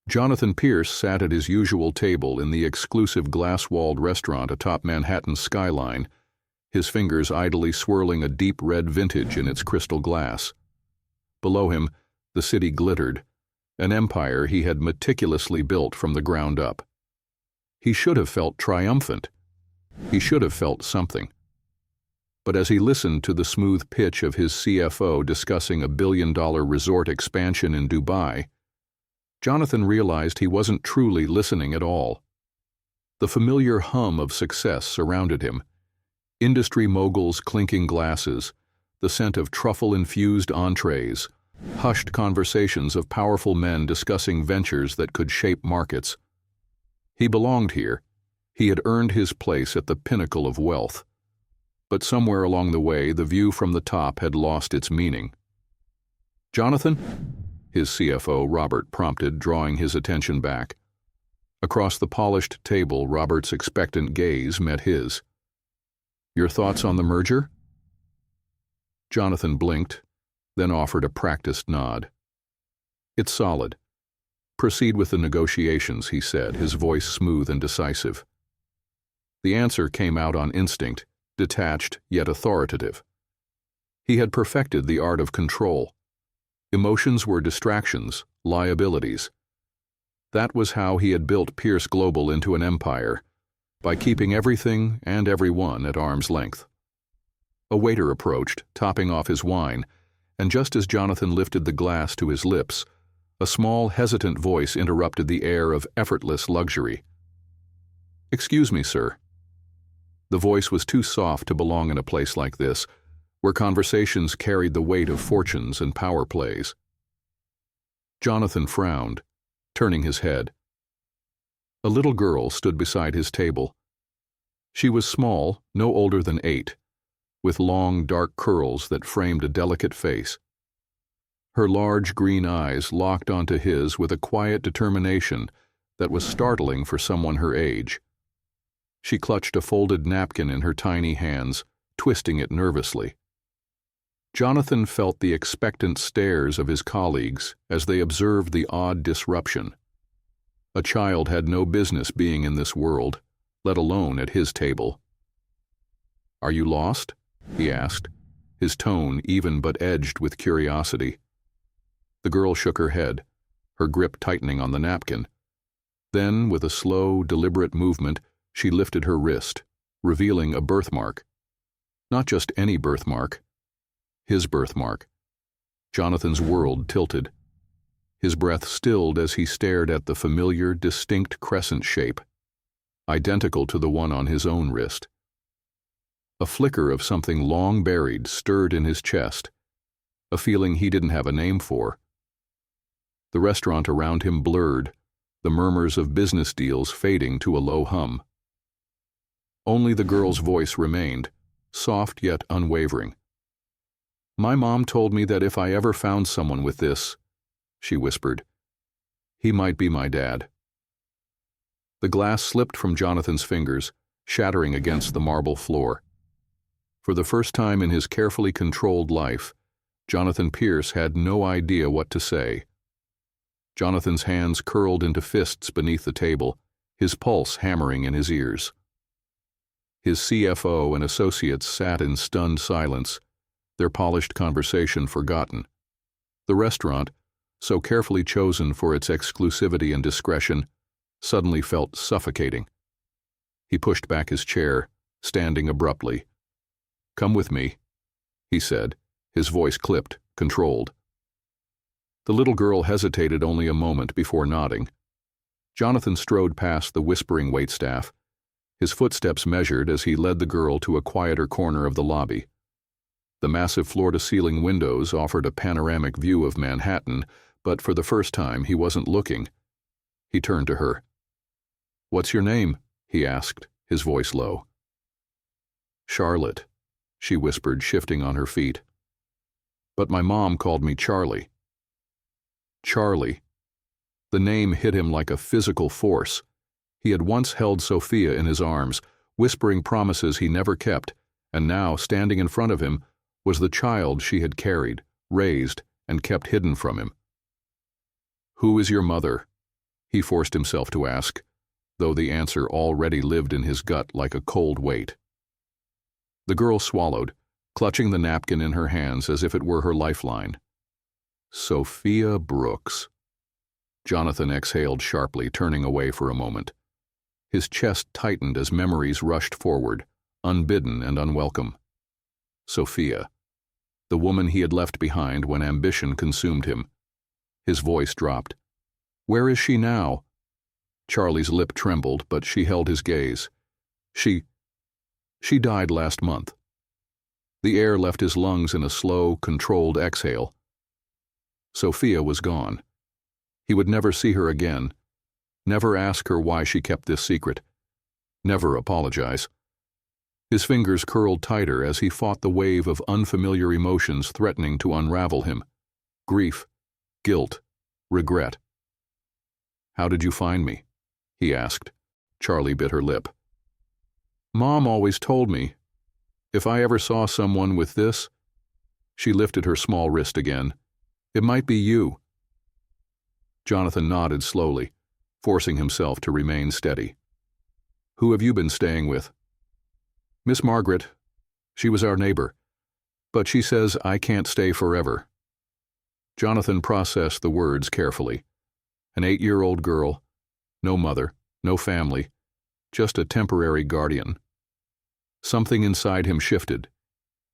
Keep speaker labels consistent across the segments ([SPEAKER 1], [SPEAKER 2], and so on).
[SPEAKER 1] Jonathan Pierce sat at his usual table in the exclusive glass-walled restaurant atop Manhattan's skyline, his fingers idly swirling a deep red vintage in its crystal glass. Below him, the city glittered, an empire he had meticulously built from the ground up. He should have felt triumphant. He should have felt something. But as he listened to the smooth pitch of his CFO discussing a billion-dollar resort expansion in Dubai, Jonathan realized he wasn't truly listening at all. The familiar hum of success surrounded him. Industry moguls clinking glasses, the scent of truffle-infused entrees, hushed conversations of powerful men discussing ventures that could shape markets. He belonged here. He had earned his place at the pinnacle of wealth. But somewhere along the way, the view from the top had lost its meaning. "Jonathan?" his CFO, Robert, prompted, drawing his attention back. Across the polished table, Robert's expectant gaze met his. "Your thoughts on the merger?" Jonathan blinked, then offered a practiced nod. "It's solid. Proceed with the negotiations," he said, his voice smooth and decisive. The answer came out on instinct, detached yet authoritative. He had perfected the art of control. Emotions were distractions, liabilities. That was how he had built Pierce Global into an empire, by keeping everything and everyone at arm's length. A waiter approached, topping off his wine, and just as Jonathan lifted the glass to his lips, a small, hesitant voice interrupted the air of effortless luxury. "Excuse me, sir." The voice was too soft to belong in a place like this, where conversations carried the weight of fortunes and power plays. Jonathan frowned, turning his head. A little girl stood beside his table. She was small, no older than 8, with long, dark curls that framed a delicate face. Her large green eyes locked onto his with a quiet determination that was startling for someone her age. She clutched a folded napkin in her tiny hands, twisting it nervously. Jonathan felt the expectant stares of his colleagues as they observed the odd disruption. A child had no business being in this world, let alone at his table. "Are you lost?" he asked, his tone even but edged with curiosity. The girl shook her head, her grip tightening on the napkin. Then, with a slow, deliberate movement, she lifted her wrist, revealing a birthmark. Not just any birthmark. His birthmark. Jonathan's world tilted. His breath stilled as he stared at the familiar, distinct crescent shape, identical to the one on his own wrist. A flicker of something long buried stirred in his chest, a feeling he didn't have a name for. The restaurant around him blurred, the murmurs of business deals fading to a low hum. Only the girl's voice remained, soft yet unwavering. "My mom told me that if I ever found someone with this," she whispered, "he might be my dad." The glass slipped from Jonathan's fingers, shattering against the marble floor. For the first time in his carefully controlled life, Jonathan Pierce had no idea what to say. Jonathan's hands curled into fists beneath the table, his pulse hammering in his ears. His CFO and associates sat in stunned silence, their polished conversation forgotten. The restaurant, so carefully chosen for its exclusivity and discretion, suddenly felt suffocating. He pushed back his chair, standing abruptly. "Come with me," he said, his voice clipped, controlled. The little girl hesitated only a moment before nodding. Jonathan strode past the whispering waitstaff, his footsteps measured as he led the girl to a quieter corner of the lobby. The massive floor-to-ceiling windows offered a panoramic view of Manhattan, but for the first time he wasn't looking. He turned to her. "What's your name?" he asked, his voice low. "Charlotte," she whispered, shifting on her feet. "But my mom called me Charlie." Charlie. The name hit him like a physical force. He had once held Sophia in his arms, whispering promises he never kept, and now, standing in front of him, was the child she had carried, raised, and kept hidden from him. "Who is your mother?" he forced himself to ask, though the answer already lived in his gut like a cold weight. The girl swallowed, clutching the napkin in her hands as if it were her lifeline. Sophia Brooks. Jonathan exhaled sharply, turning away for a moment. His chest tightened as memories rushed forward, unbidden and unwelcome. Sophia, the woman he had left behind when ambition consumed him. His voice dropped. Where is she now? Charlie's lip trembled, but she held his gaze. She died last month. The air left his lungs in a slow, controlled exhale. Sophia was gone. He would never see her again, never ask her why she kept this secret, never apologize. His fingers curled tighter as he fought the wave of unfamiliar emotions threatening to unravel him. Grief, guilt, regret. How did you find me? He asked. Charlie bit her lip. Mom always told me, if I ever saw someone with this, she lifted her small wrist again, it might be you. Jonathan nodded slowly, forcing himself to remain steady. Who have you been staying with? Miss Margaret. She was our neighbor, but she says I can't stay forever. Jonathan processed the words carefully. An 8-year-old girl, no mother, no family, just a temporary guardian. Something inside him shifted.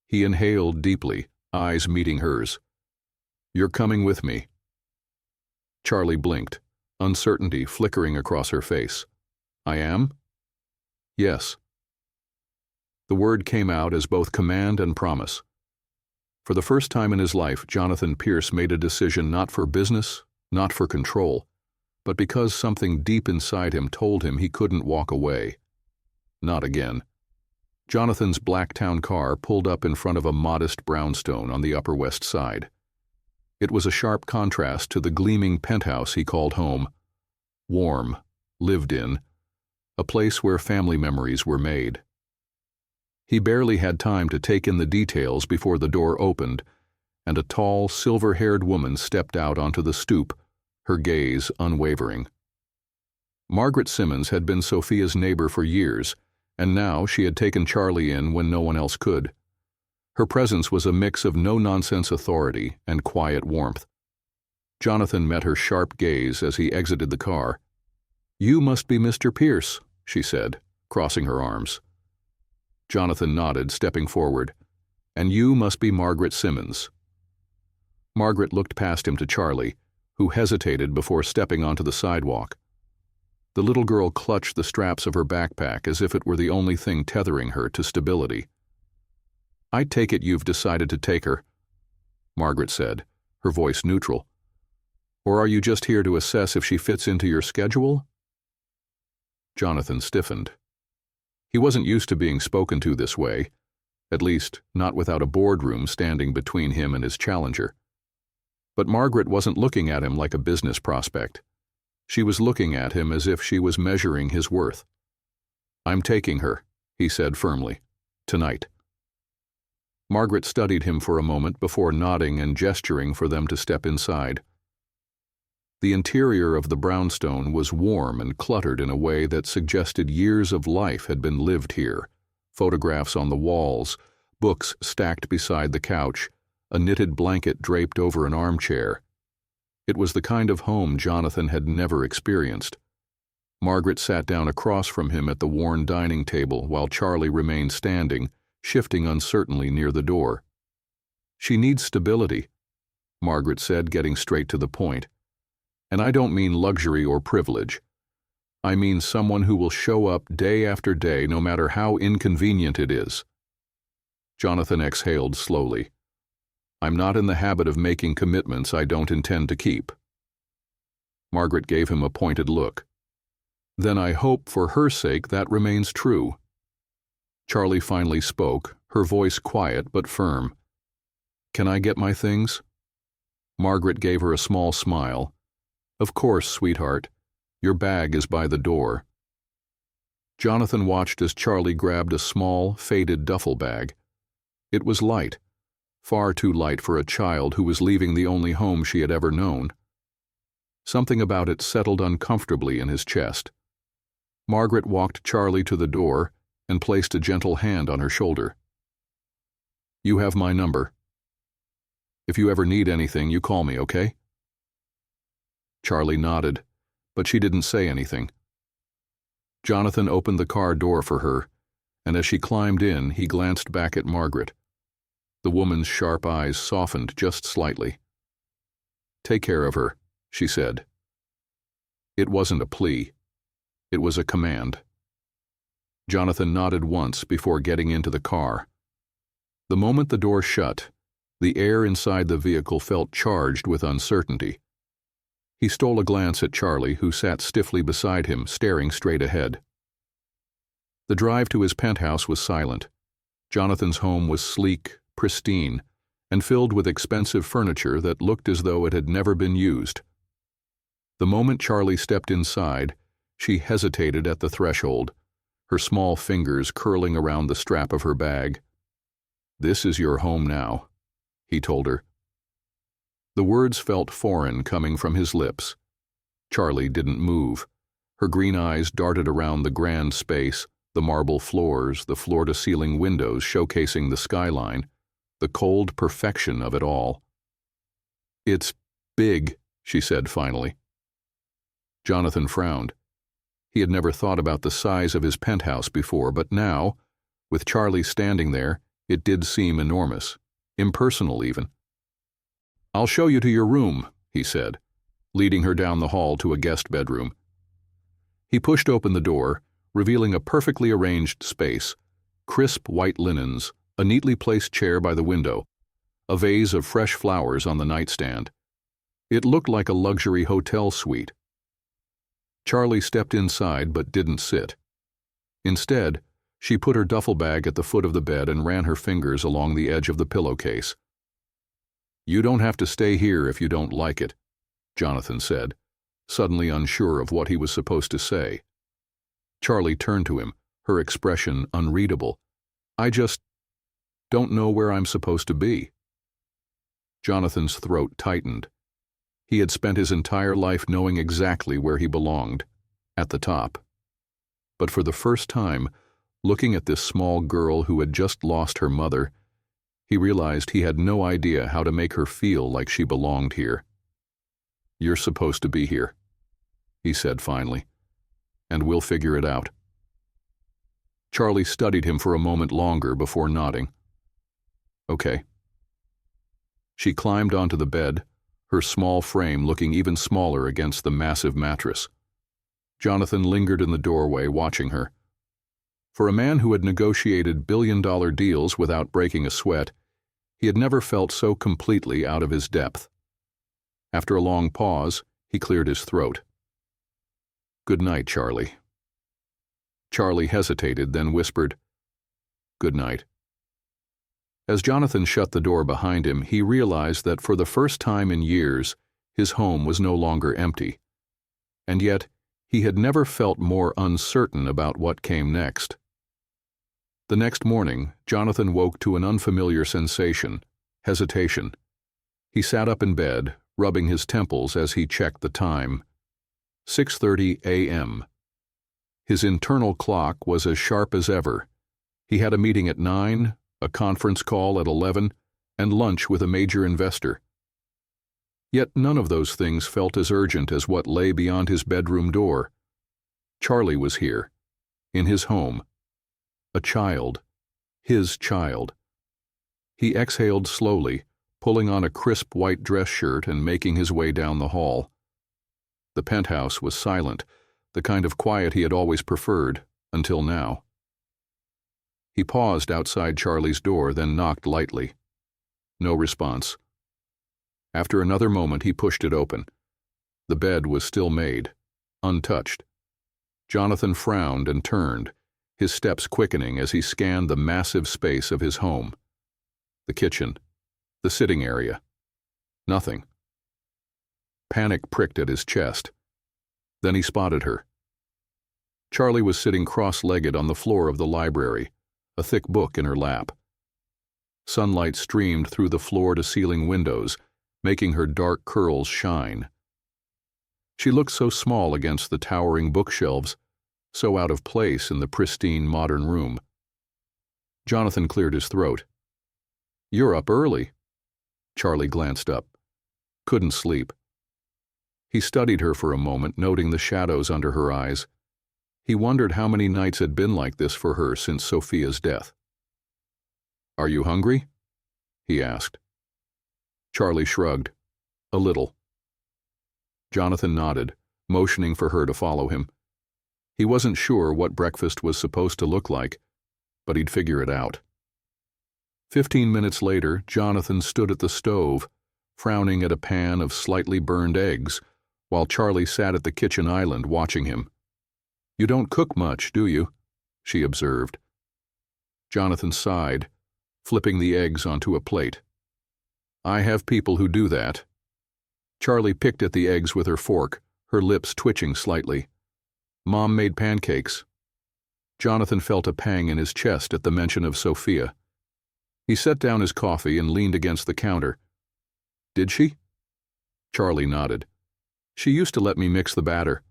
[SPEAKER 1] He inhaled deeply, eyes meeting hers. You're coming with me. Charlie blinked, uncertainty flickering across her face. I am? Yes. The word came out as both command and promise. For the first time in his life, Jonathan Pierce made a decision not for business, not for control, but because something deep inside him told him he couldn't walk away. Not again. Jonathan's black town car pulled up in front of a modest brownstone on the Upper West Side. It was a sharp contrast to the gleaming penthouse he called home. Warm, lived in, a place where family memories were made. He barely had time to take in the details before the door opened, and a tall, silver-haired woman stepped out onto the stoop, her gaze unwavering. Margaret Simmons had been Sophia's neighbor for years, and now she had taken Charlie in when no one else could. Her presence was a mix of no-nonsense authority and quiet warmth. Jonathan met her sharp gaze as he exited the car. You must be Mr. Pierce, she said, crossing her arms. Jonathan nodded, stepping forward. And you must be Margaret Simmons. Margaret looked past him to Charlie, who hesitated before stepping onto the sidewalk. The little girl clutched the straps of her backpack as if it were the only thing tethering her to stability. I take it you've decided to take her, Margaret said, her voice neutral. Or are you just here to assess if she fits into your schedule? Jonathan stiffened. He wasn't used to being spoken to this way, at least not without a boardroom standing between him and his challenger. But Margaret wasn't looking at him like a business prospect. She was looking at him as if she was measuring his worth. I'm taking her, he said firmly, tonight. Margaret studied him for a moment before nodding and gesturing for them to step inside. The interior of the brownstone was warm and cluttered in a way that suggested years of life had been lived here. Photographs on the walls, books stacked beside the couch, a knitted blanket draped over an armchair. It was the kind of home Jonathan had never experienced. Margaret sat down across from him at the worn dining table while Charlie remained standing, shifting uncertainly near the door. She needs stability, Margaret said, getting straight to the point. And I don't mean luxury or privilege. I mean someone who will show up day after day no matter how inconvenient it is. Jonathan exhaled slowly. I'm not in the habit of making commitments I don't intend to keep. Margaret gave him a pointed look. Then I hope for her sake that remains true. Charlie finally spoke, her voice quiet but firm. Can I get my things? Margaret gave her a small smile. Of course, sweetheart. Your bag is by the door. Jonathan watched as Charlie grabbed a small, faded duffel bag. It was light, far too light for a child who was leaving the only home she had ever known. Something about it settled uncomfortably in his chest. Margaret walked Charlie to the door and placed a gentle hand on her shoulder. "You have my number. If you ever need anything, you call me, okay?" Charlie nodded, but she didn't say anything. Jonathan opened the car door for her, and as she climbed in, he glanced back at Margaret. The woman's sharp eyes softened just slightly. "Take care of her," she said. It wasn't a plea. It was a command. Jonathan nodded once before getting into the car. The moment the door shut, the air inside the vehicle felt charged with uncertainty. He stole a glance at Charlie, who sat stiffly beside him, staring straight ahead. The drive to his penthouse was silent. Jonathan's home was sleek, pristine, and filled with expensive furniture that looked as though it had never been used. The moment Charlie stepped inside, she hesitated at the threshold, her small fingers curling around the strap of her bag. "This is your home now," he told her. The words felt foreign coming from his lips. Charlie didn't move. Her green eyes darted around the grand space, the marble floors, the floor-to-ceiling windows showcasing the skyline, the cold perfection of it all. "It's big," she said finally. Jonathan frowned. He had never thought about the size of his penthouse before, but now, with Charlie standing there, it did seem enormous, impersonal even. "I'll show you to your room," he said, leading her down the hall to a guest bedroom. He pushed open the door, revealing a perfectly arranged space, crisp white linens, a neatly placed chair by the window, a vase of fresh flowers on the nightstand. It looked like a luxury hotel suite. Charlie stepped inside but didn't sit. Instead, she put her duffel bag at the foot of the bed and ran her fingers along the edge of the pillowcase. "You don't have to stay here if you don't like it," Jonathan said, suddenly unsure of what he was supposed to say. Charlie turned to him, her expression unreadable. "I just don't know where I'm supposed to be." Jonathan's throat tightened. He had spent his entire life knowing exactly where he belonged, at the top. But for the first time, looking at this small girl who had just lost her mother, he realized he had no idea how to make her feel like she belonged here. "You're supposed to be here," he said finally, "and we'll figure it out." Charlie studied him for a moment longer before nodding. "Okay." She climbed onto the bed, her small frame looking even smaller against the massive mattress. Jonathan lingered in the doorway, watching her. For a man who had negotiated billion-dollar deals without breaking a sweat, he had never felt so completely out of his depth. After a long pause, he cleared his throat. "Good night, Charlie." Charlie hesitated, then whispered, "Good night." As Jonathan shut the door behind him, he realized that for the first time in years, his home was no longer empty. And yet, he had never felt more uncertain about what came next. The next morning, Jonathan woke to an unfamiliar sensation, hesitation. He sat up in bed, rubbing his temples as he checked the time. 6:30 a.m. His internal clock was as sharp as ever. He had a meeting at 9, a conference call at 11, and lunch with a major investor. Yet none of those things felt as urgent as what lay beyond his bedroom door. Charlie was here, in his home. A child. His child. He exhaled slowly, pulling on a crisp white dress shirt and making his way down the hall. The penthouse was silent, the kind of quiet he had always preferred, until now. He paused outside Charlie's door, then knocked lightly. No response. After another moment, he pushed it open. The bed was still made, untouched. Jonathan frowned and turned, his steps quickening as he scanned the massive space of his home. The kitchen, the sitting area. Nothing. Panic pricked at his chest. Then he spotted her. Charlie was sitting cross-legged on the floor of the library, a thick book in her lap. Sunlight streamed through the floor-to-ceiling windows, making her dark curls shine. She looked so small against the towering bookshelves, so out of place in the pristine modern room. Jonathan cleared his throat. "You're up early." Charlie glanced up. Couldn't sleep. He studied her for a moment, noting the shadows under her eyes. He wondered how many nights had been like this for her since Sophia's death. "Are you hungry?" he asked. Charlie shrugged. "A little." Jonathan nodded, motioning for her to follow him. He wasn't sure what breakfast was supposed to look like, but he'd figure it out. 15 minutes later, Jonathan stood at the stove, frowning at a pan of slightly burned eggs, while Charlie sat at the kitchen island watching him. "You don't cook much, do you?" she observed. Jonathan sighed, flipping the eggs onto a plate. "I have people who do that." Charlie picked at the eggs with her fork, her lips twitching slightly. "Mom made pancakes." Jonathan felt a pang in his chest at the mention of Sophia. He set down his coffee and leaned against the counter. "Did she?" Charlie nodded. "She used to let me mix the batter."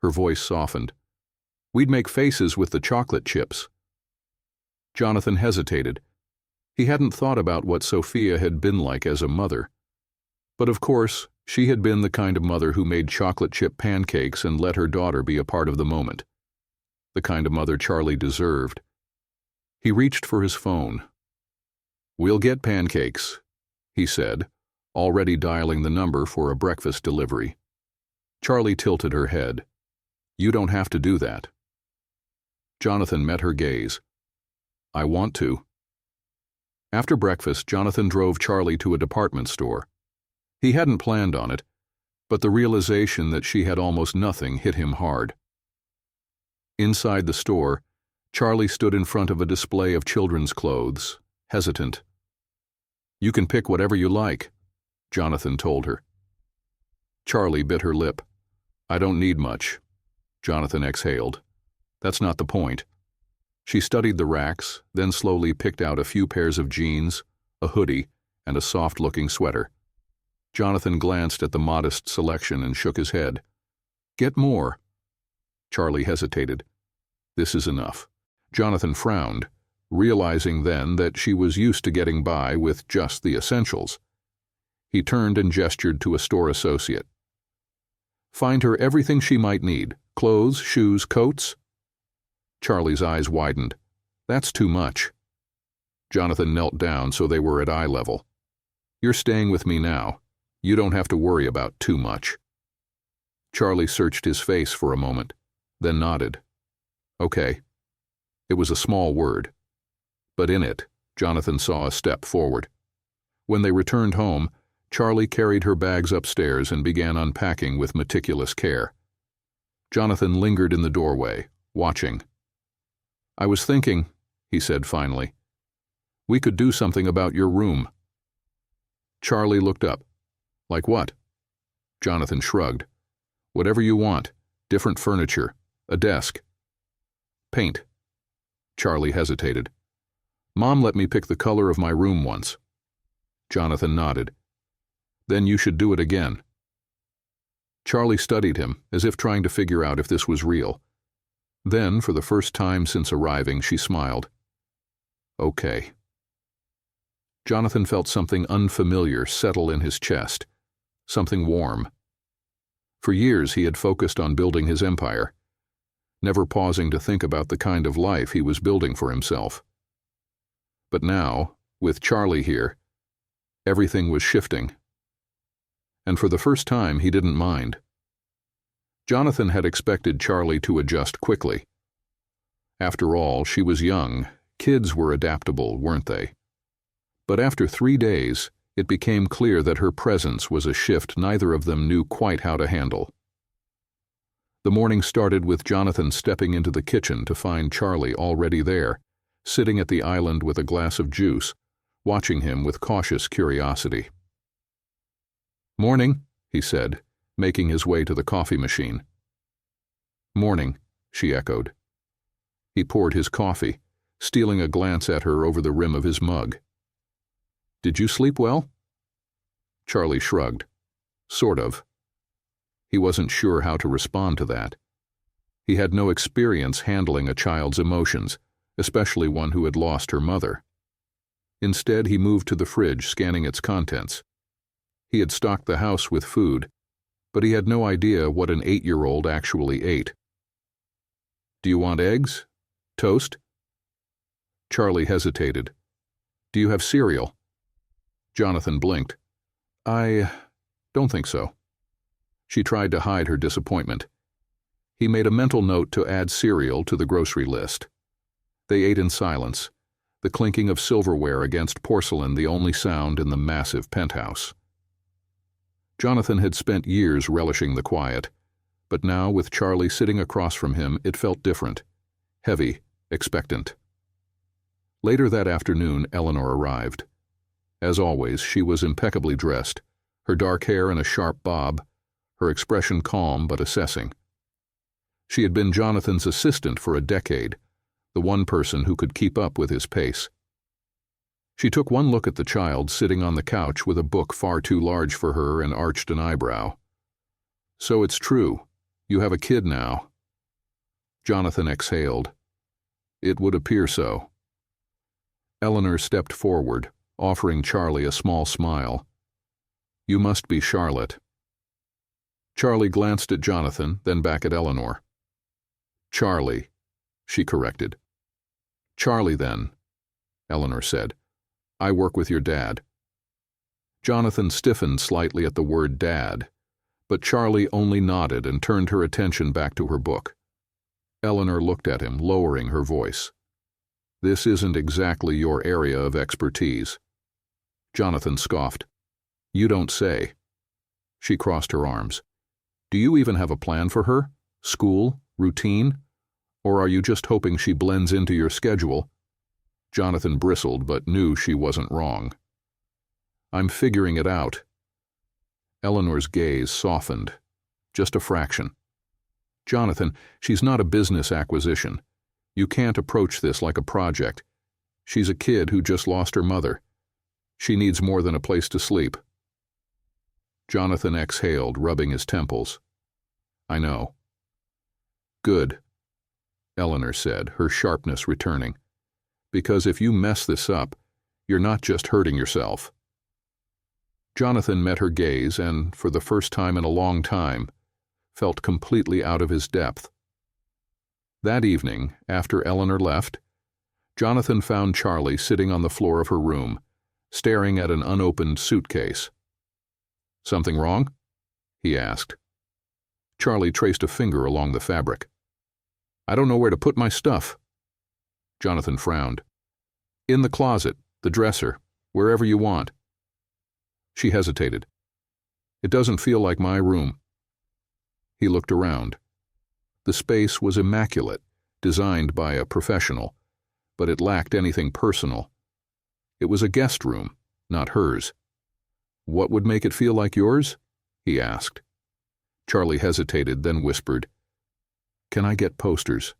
[SPEAKER 1] Her voice softened. "We'd make faces with the chocolate chips." Jonathan hesitated. He hadn't thought about what Sophia had been like as a mother. But of course, she had been the kind of mother who made chocolate chip pancakes and let her daughter be a part of the moment. The kind of mother Charlie deserved. He reached for his phone. "We'll get pancakes," he said, already dialing the number for a breakfast delivery. Charlie tilted her head. "You don't have to do that." Jonathan met her gaze. "I want to." After breakfast, Jonathan drove Charlie to a department store. He hadn't planned on it, but the realization that she had almost nothing hit him hard. Inside the store, Charlie stood in front of a display of children's clothes, hesitant. "You can pick whatever you like," Jonathan told her. Charlie bit her lip. "I don't need much," Jonathan exhaled. "That's not the point." She studied the racks, then slowly picked out a few pairs of jeans, a hoodie, and a soft-looking sweater. Jonathan glanced at the modest selection and shook his head. "Get more." Charlie hesitated. "This is enough." Jonathan frowned, realizing then that she was used to getting by with just the essentials. He turned and gestured to a store associate. "Find her everything she might need. Clothes, shoes, coats." Charlie's eyes widened. "That's too much." Jonathan knelt down so they were at eye level. "You're staying with me now. You don't have to worry about too much." Charlie searched his face for a moment, then nodded. "Okay." It was a small word, but in it, Jonathan saw a step forward. When they returned home, Charlie carried her bags upstairs and began unpacking with meticulous care. Jonathan lingered in the doorway, watching. "I was thinking," he said finally, "we could do something about your room." Charlie looked up. "Like what?" Jonathan shrugged. "Whatever you want. Different furniture. A desk." "Paint." Charlie hesitated. "Mom let me pick the color of my room once." Jonathan nodded. "Then you should do it again." Charlie studied him, as if trying to figure out if this was real. Then, for the first time since arriving, she smiled. "Okay." Jonathan felt something unfamiliar settle in his chest, something warm. For years he had focused on building his empire, never pausing to think about the kind of life he was building for himself. But now, with Charlie here, everything was shifting. And for the first time, he didn't mind. Jonathan had expected Charlie to adjust quickly. After all, she was young. Kids were adaptable, weren't they? But after 3 days, it became clear that her presence was a shift neither of them knew quite how to handle. The morning started with Jonathan stepping into the kitchen to find Charlie already there, sitting at the island with a glass of juice, watching him with cautious curiosity. "Morning," he said, making his way to the coffee machine. "Morning," she echoed. He poured his coffee, stealing a glance at her over the rim of his mug. "Did you sleep well?" Charlie shrugged. "Sort of." He wasn't sure how to respond to that. He had no experience handling a child's emotions, especially one who had lost her mother. Instead, he moved to the fridge, scanning its contents. He had stocked the house with food, but he had no idea what an 8-year-old actually ate. "Do you want eggs? Toast?" Charlie hesitated. "Do you have cereal?" Jonathan blinked. "I don't think so." She tried to hide her disappointment. He made a mental note to add cereal to the grocery list. They ate in silence, the clinking of silverware against porcelain the only sound in the massive penthouse. Jonathan had spent years relishing the quiet, but now, with Charlie sitting across from him, it felt different, heavy, expectant. Later that afternoon, Eleanor arrived. As always, she was impeccably dressed, her dark hair in a sharp bob, her expression calm but assessing. She had been Jonathan's assistant for a decade, the one person who could keep up with his pace. She took one look at the child sitting on the couch with a book far too large for her and arched an eyebrow. "So it's true. You have a kid now." Jonathan exhaled. "It would appear so." Eleanor stepped forward, offering Charlie a small smile. "You must be Charlotte." Charlie glanced at Jonathan, then back at Eleanor. "Charlie," she corrected. "Charlie, then," Eleanor said. "I work with your dad." Jonathan stiffened slightly at the word dad, but Charlie only nodded and turned her attention back to her book. Eleanor looked at him, lowering her voice. "This isn't exactly your area of expertise." Jonathan scoffed. "You don't say." She crossed her arms. "Do you even have a plan for her? School? Routine? Or are you just hoping she blends into your schedule?" Jonathan bristled, but knew she wasn't wrong. "I'm figuring it out." Eleanor's gaze softened, just a fraction. "Jonathan, she's not a business acquisition. You can't approach this like a project. She's a kid who just lost her mother. She needs more than a place to sleep." Jonathan exhaled, rubbing his temples. "I know." "Good," Eleanor said, her sharpness returning. "Because if you mess this up, you're not just hurting yourself." Jonathan met her gaze and, for the first time in a long time, felt completely out of his depth. That evening, after Eleanor left, Jonathan found Charlie sitting on the floor of her room, staring at an unopened suitcase. "Something wrong?" he asked. Charlie traced a finger along the fabric. "I don't know where to put my stuff." Jonathan frowned. "In the closet, the dresser, wherever you want." She hesitated. "It doesn't feel like my room." He looked around. The space was immaculate, designed by a professional, but it lacked anything personal. It was a guest room, not hers. "What would make it feel like yours?" he asked. Charlie hesitated, then whispered, "Can I get posters?"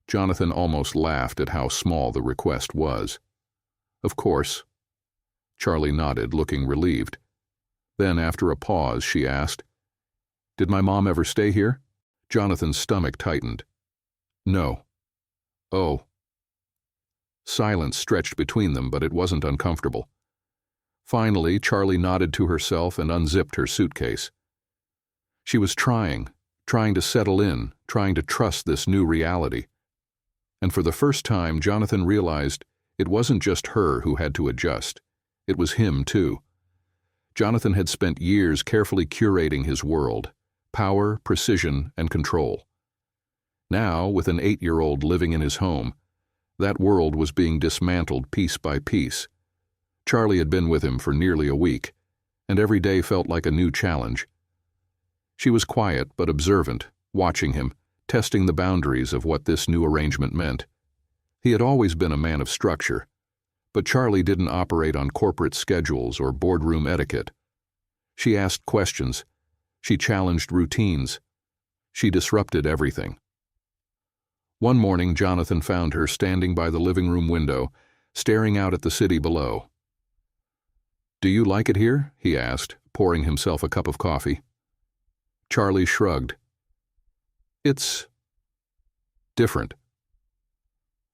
[SPEAKER 1] Jonathan almost laughed at how small the request was. "Of course." Charlie nodded, looking relieved. Then, after a pause, she asked, "Did my mom ever stay here?" Jonathan's stomach tightened. "No." "Oh." Silence stretched between them, but it wasn't uncomfortable. Finally, Charlie nodded to herself and unzipped her suitcase. She was trying to settle in, trying to trust this new reality. And for the first time, Jonathan realized it wasn't just her who had to adjust. It was him, too. Jonathan had spent years carefully curating his world, power, precision, and control. Now, with an 8-year-old living in his home, that world was being dismantled piece by piece. Charlie had been with him for nearly a week, and every day felt like a new challenge. She was quiet but observant, watching him, testing the boundaries of what this new arrangement meant. He had always been a man of structure, but Charlie didn't operate on corporate schedules or boardroom etiquette. She asked questions. She challenged routines. She disrupted everything. One morning, Jonathan found her standing by the living room window, staring out at the city below. "Do you like it here?" he asked, pouring himself a cup of coffee. Charlie shrugged. It's different.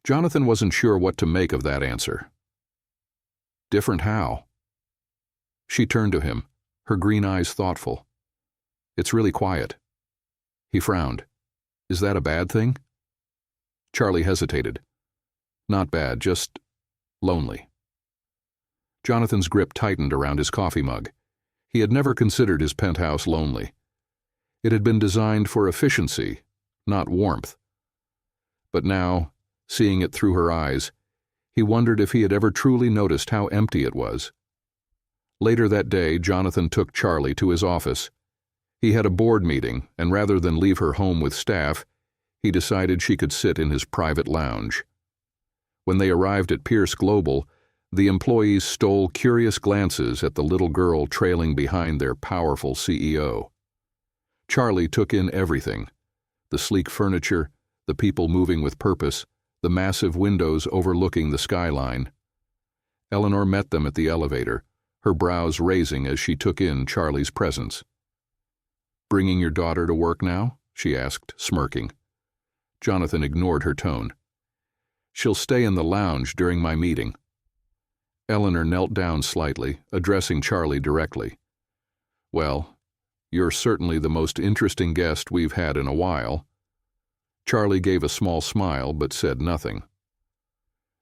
[SPEAKER 1] Jonathan wasn't sure what to make of that answer. Different how? She turned to him, her green eyes thoughtful. It's really quiet. He frowned. Is that a bad thing? Charlie hesitated. Not bad, just lonely. Jonathan's grip tightened around his coffee mug. He had never considered his penthouse lonely. It had been designed for efficiency, not warmth. But now, seeing it through her eyes, he wondered if he had ever truly noticed how empty it was. Later that day, Jonathan took Charlie to his office. He had a board meeting, and rather than leave her home with staff, he decided she could sit in his private lounge. When they arrived at Pierce Global, the employees stole curious glances at the little girl trailing behind their powerful CEO. Charlie took in everything: the sleek furniture, the people moving with purpose, the massive windows overlooking the skyline. Eleanor met them at the elevator, her brows raising as she took in Charlie's presence. "Bringing your daughter to work now?" she asked, smirking. Jonathan ignored her tone. "She'll stay in the lounge during my meeting." Eleanor knelt down slightly, addressing Charlie directly. "Well, you're certainly the most interesting guest we've had in a while." Charlie gave a small smile but said nothing.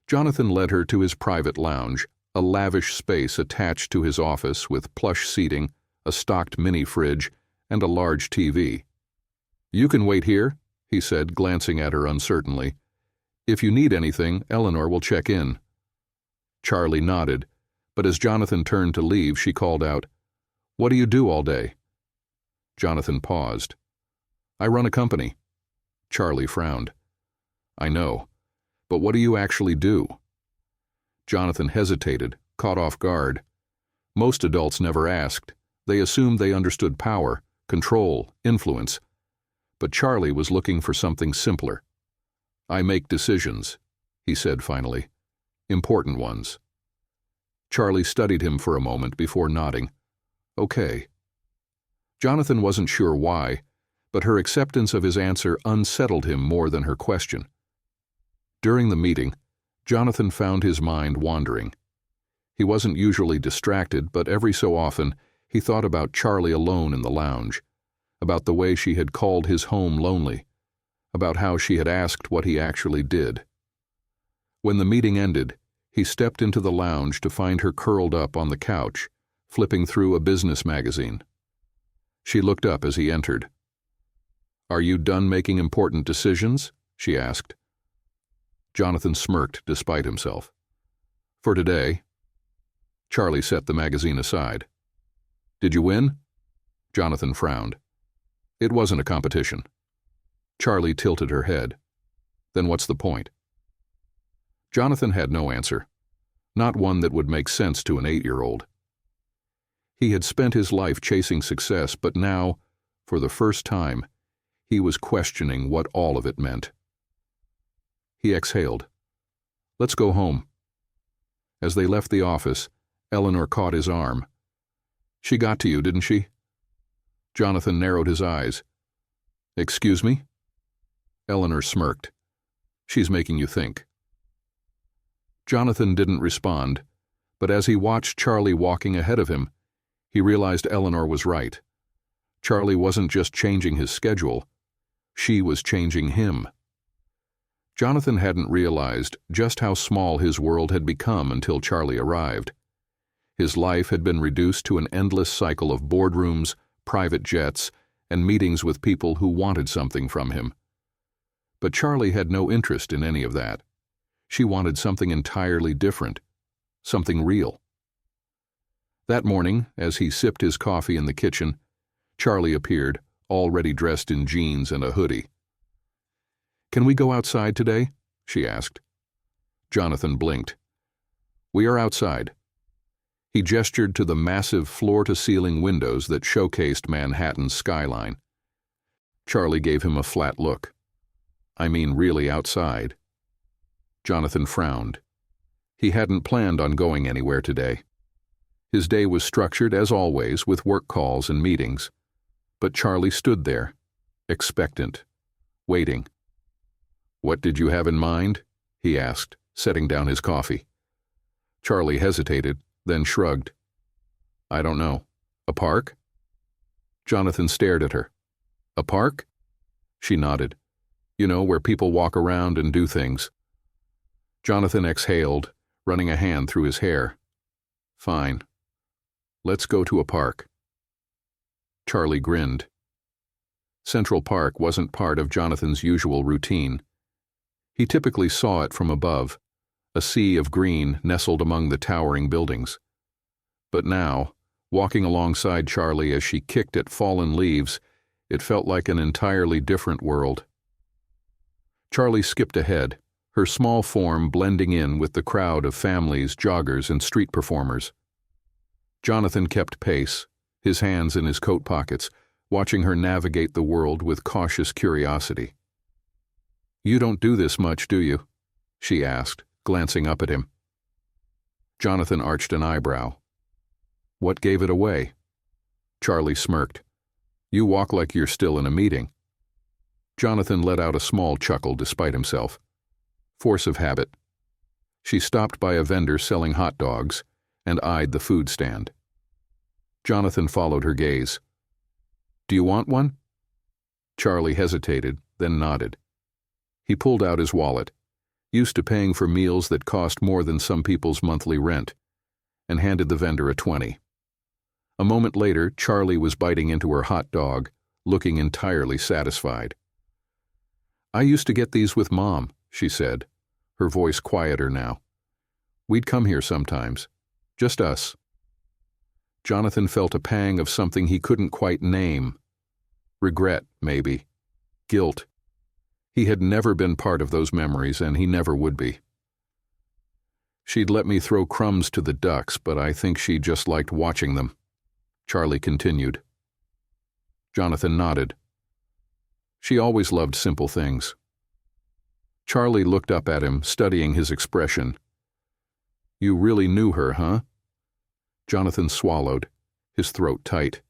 [SPEAKER 1] Jonathan led her to his private lounge, a lavish space attached to his office with plush seating, a stocked mini-fridge, and a large TV. "You can wait here," he said, glancing at her uncertainly. "If you need anything, Eleanor will check in." Charlie nodded, but as Jonathan turned to leave, she called out, "What do you do all day?" Jonathan paused. "I run a company." Charlie frowned. "I know, but what do you actually do?" Jonathan hesitated, caught off guard. Most adults never asked. They assumed they understood power, control, influence. But Charlie was looking for something simpler. "I make decisions," he said finally. "Important ones." Charlie studied him for a moment before nodding. "Okay." Jonathan wasn't sure why, but her acceptance of his answer unsettled him more than her question. During the meeting, Jonathan found his mind wandering. He wasn't usually distracted, but every so often he thought about Charlie alone in the lounge, about the way she had called his home lonely, about how she had asked what he actually did. When the meeting ended, he stepped into the lounge to find her curled up on the couch, flipping through a business magazine. She looked up as he entered. "Are you done making important decisions?" she asked. Jonathan smirked despite himself. "For today." Charlie set the magazine aside. "Did you win?" Jonathan frowned. "It wasn't a competition." Charlie tilted her head. "Then what's the point?" Jonathan had no answer, not one that would make sense to an 8-year-old. He had spent his life chasing success, but now, for the first time, he was questioning what all of it meant. He exhaled. "Let's go home." As they left the office, Eleanor caught his arm. "She got to you, didn't she?" Jonathan narrowed his eyes. "Excuse me?" Eleanor smirked. "She's making you think." Jonathan didn't respond, but as he watched Charlie walking ahead of him, he realized Eleanor was right. Charlie wasn't just changing his schedule, she was changing him. Jonathan hadn't realized just how small his world had become until Charlie arrived. His life had been reduced to an endless cycle of boardrooms, private jets, and meetings with people who wanted something from him. But Charlie had no interest in any of that. She wanted something entirely different, something real. That morning, as he sipped his coffee in the kitchen, Charlie appeared, already dressed in jeans and a hoodie. "Can we go outside today?" she asked. Jonathan blinked. "We are outside." He gestured to the massive floor-to-ceiling windows that showcased Manhattan's skyline. Charlie gave him a flat look. "I mean really outside." Jonathan frowned. He hadn't planned on going anywhere today. His day was structured, as always, with work calls and meetings. But Charlie stood there, expectant, waiting. "What did you have in mind?" he asked, setting down his coffee. Charlie hesitated, then shrugged. "I don't know. A park?" Jonathan stared at her. "A park?" She nodded. "You know, where people walk around and do things." Jonathan exhaled, running a hand through his hair. "Fine. Let's go to a park." Charlie grinned. Central Park wasn't part of Jonathan's usual routine. He typically saw it from above, a sea of green nestled among the towering buildings. But now, walking alongside Charlie as she kicked at fallen leaves, it felt like an entirely different world. Charlie skipped ahead, her small form blending in with the crowd of families, joggers, and street performers. Jonathan kept pace, his hands in his coat pockets, watching her navigate the world with cautious curiosity. "You don't do this much, do you?" she asked, glancing up at him. Jonathan arched an eyebrow. "What gave it away?" Charlie smirked. "You walk like you're still in a meeting." Jonathan let out a small chuckle despite himself. Force of habit. She stopped by a vendor selling hot dogs and eyed the food stand. Jonathan followed her gaze. "Do you want one?" Charlie hesitated, then nodded. He pulled out his wallet, used to paying for meals that cost more than some people's monthly rent, and handed the vendor a 20. A moment later, Charlie was biting into her hot dog, looking entirely satisfied. "I used to get these with Mom," she said, her voice quieter now. "We'd come here sometimes. Just us." Jonathan felt a pang of something he couldn't quite name. Regret, maybe. Guilt. He had never been part of those memories, and he never would be. "She'd let me throw crumbs to the ducks, but I think she just liked watching them," Charlie continued. Jonathan nodded. "She always loved simple things." Charlie looked up at him, studying his expression. "You really knew her, huh?" Jonathan swallowed, his throat tight.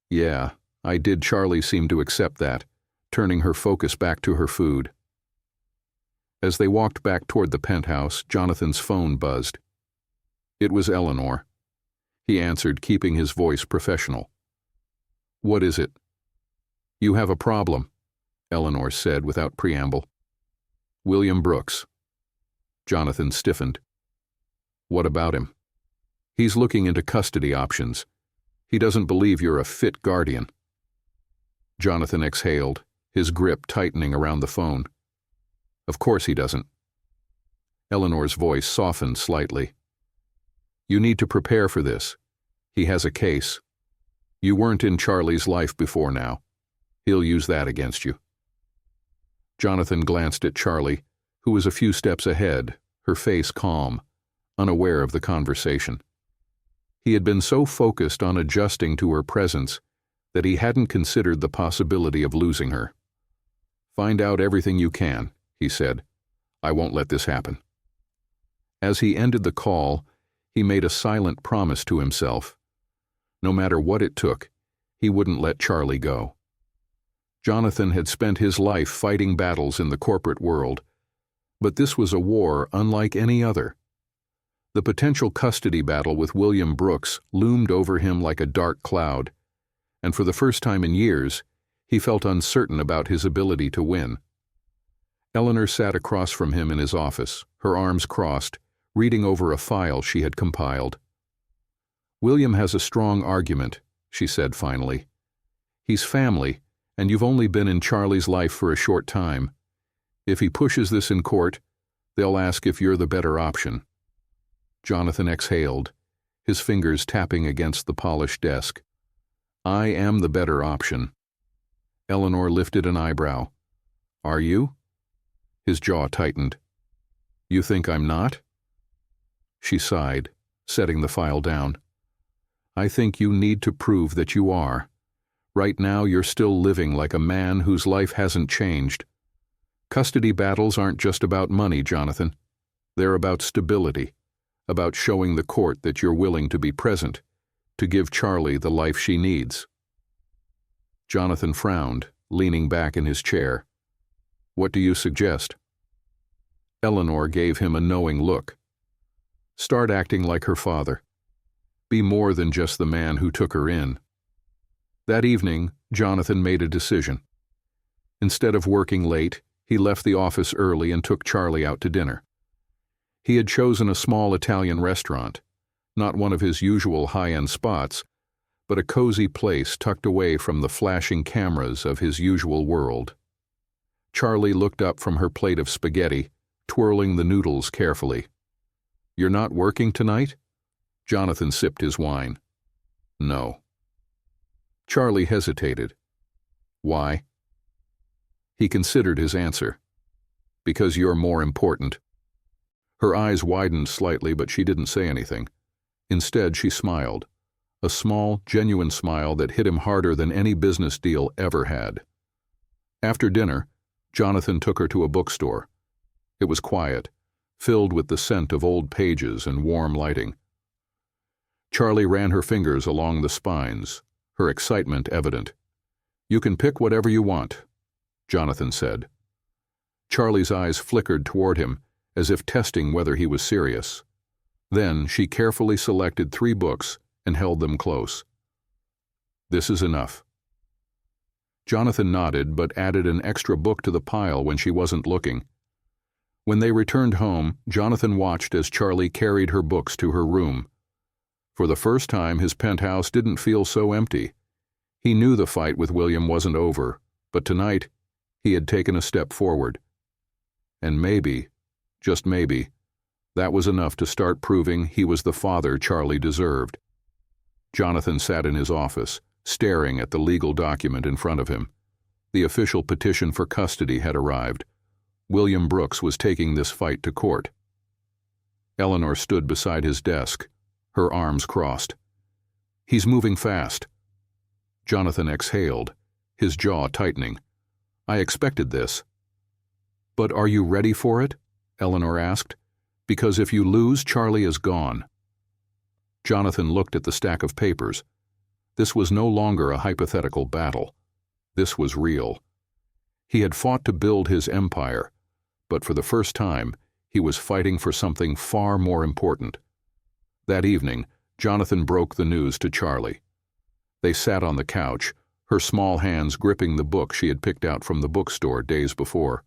[SPEAKER 1] "Yeah, I did." Charlie seemed to accept that, turning her focus back to her food. As they walked back toward the penthouse, Jonathan's phone buzzed. It was Eleanor. He answered, keeping his voice professional. "What is it?" "You have a problem," Eleanor said without preamble. "William Brooks." Jonathan stiffened. "What about him?" "He's looking into custody options. He doesn't believe you're a fit guardian." Jonathan exhaled, his grip tightening around the phone. "Of course he doesn't." Eleanor's voice softened slightly. "You need to prepare for this. He has a case. You weren't in Charlie's life before now. He'll use that against you." Jonathan glanced at Charlie, who was a few steps ahead, her face calm, unaware of the conversation. He had been so focused on adjusting to her presence that he hadn't considered the possibility of losing her. "Find out everything you can," he said. "I won't let this happen." As he ended the call, he made a silent promise to himself. No matter what it took, he wouldn't let Charlie go. Jonathan had spent his life fighting battles in the corporate world, but this was a war unlike any other. The potential custody battle with William Brooks loomed over him like a dark cloud, and for the first time in years, he felt uncertain about his ability to win. Eleanor sat across from him in his office, her arms crossed, reading over a file she had compiled. "William has a strong argument," she said finally. "He's family, and you've only been in Charlie's life for a short time. If he pushes this in court, they'll ask if you're the better option." Jonathan exhaled, his fingers tapping against the polished desk. "I am the better option." Eleanor lifted an eyebrow. "Are you?" His jaw tightened. "You think I'm not?" She sighed, setting the file down. "I think you need to prove that you are. Right now you're still living like a man whose life hasn't changed. Custody battles aren't just about money, Jonathan. They're about stability, about showing the court that you're willing to be present, to give Charlie the life she needs." Jonathan frowned, leaning back in his chair. What do you suggest? Eleanor gave him a knowing look. Start acting like her father. Be more than just the man who took her in. That evening, Jonathan made a decision. Instead of working late, he left the office early and took Charlie out to dinner. He had chosen a small Italian restaurant, not one of his usual high-end spots, but a cozy place tucked away from the flashing cameras of his usual world. Charlie looked up from her plate of spaghetti, twirling the noodles carefully. You're not working tonight? Jonathan sipped his wine. No. Charlie hesitated. Why? He considered his answer. Because you're more important. Her eyes widened slightly, but she didn't say anything. Instead, she smiled. A small, genuine smile that hit him harder than any business deal ever had. After dinner, Jonathan took her to a bookstore. It was quiet, filled with the scent of old pages and warm lighting. Charlie ran her fingers along the spines, her excitement evident. You can pick whatever you want, Jonathan said. Charlie's eyes flickered toward him, as if testing whether he was serious. Then she carefully selected 3 books and held them close. This is enough. Jonathan nodded, but added an extra book to the pile when she wasn't looking. When they returned home, Jonathan watched as Charlie carried her books to her room. For the first time, his penthouse didn't feel so empty. He knew the fight with William wasn't over, but tonight, he had taken a step forward. And maybe, just maybe, that was enough to start proving he was the father Charlie deserved. Jonathan sat in his office, staring at the legal document in front of him. The official petition for custody had arrived. William Brooks was taking this fight to court. Eleanor stood beside his desk, her arms crossed. He's moving fast. Jonathan exhaled, his jaw tightening. I expected this. But are you ready for it? Eleanor asked. Because if you lose, Charlie is gone. Jonathan looked at the stack of papers. This was no longer a hypothetical battle. This was real. He had fought to build his empire, but for the first time, he was fighting for something far more important. That evening, Jonathan broke the news to Charlie. They sat on the couch, her small hands gripping the book she had picked out from the bookstore days before.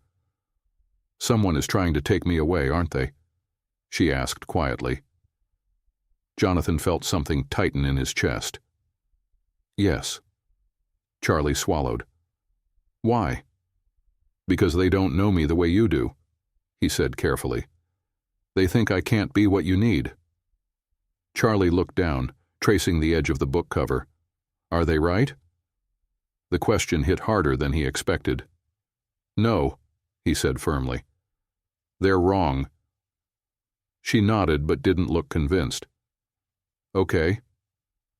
[SPEAKER 1] Someone is trying to take me away, aren't they? She asked quietly. Jonathan felt something tighten in his chest. Yes. Charlie swallowed. Why? Because they don't know me the way you do, he said carefully. They think I can't be what you need. Charlie looked down, tracing the edge of the book cover. Are they right? The question hit harder than he expected. No, he said firmly. They're wrong. She nodded but didn't look convinced. Okay.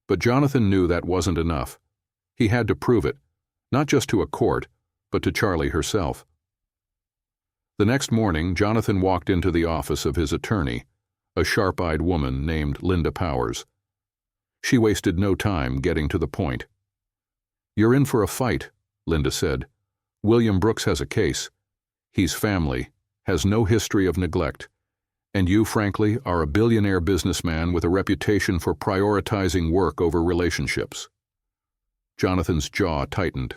[SPEAKER 1] But Jonathan knew that wasn't enough. He had to prove it, not just to a court, but to Charlie herself. The next morning, Jonathan walked into the office of his attorney, a sharp-eyed woman named Linda Powers. She wasted no time getting to the point. You're in for a fight, Linda said. William Brooks has a case. He's family, has no history of neglect, and you, frankly, are a billionaire businessman with a reputation for prioritizing work over relationships. Jonathan's jaw tightened.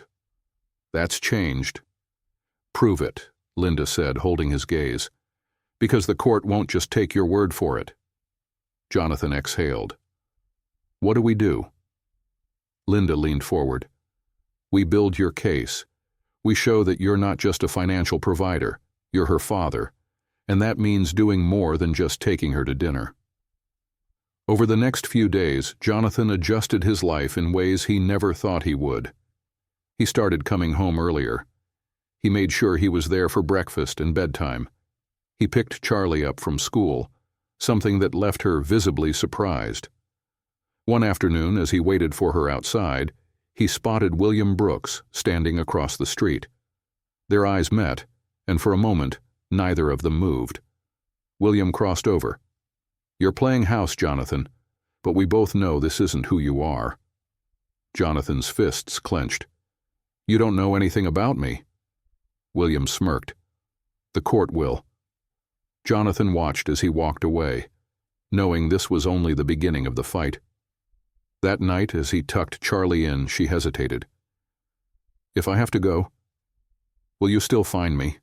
[SPEAKER 1] That's changed. Prove it, Linda said, holding his gaze. Because the court won't just take your word for it. Jonathan exhaled. What do we do? Linda leaned forward. We build your case. We show that you're not just a financial provider, you're her father, and that means doing more than just taking her to dinner. Over the next few days, Jonathan adjusted his life in ways he never thought he would. He started coming home earlier. He made sure he was there for breakfast and bedtime. He picked Charlie up from school, something that left her visibly surprised. One afternoon, as he waited for her outside, he spotted William Brooks standing across the street. Their eyes met, and for a moment, neither of them moved. William crossed over. You're playing house, Jonathan, but we both know this isn't who you are. Jonathan's fists clenched. You don't know anything about me. William smirked. The court will. Jonathan watched as he walked away, knowing this was only the beginning of the fight. That night, as he tucked Charlie in, she hesitated. If I have to go, will you still find me?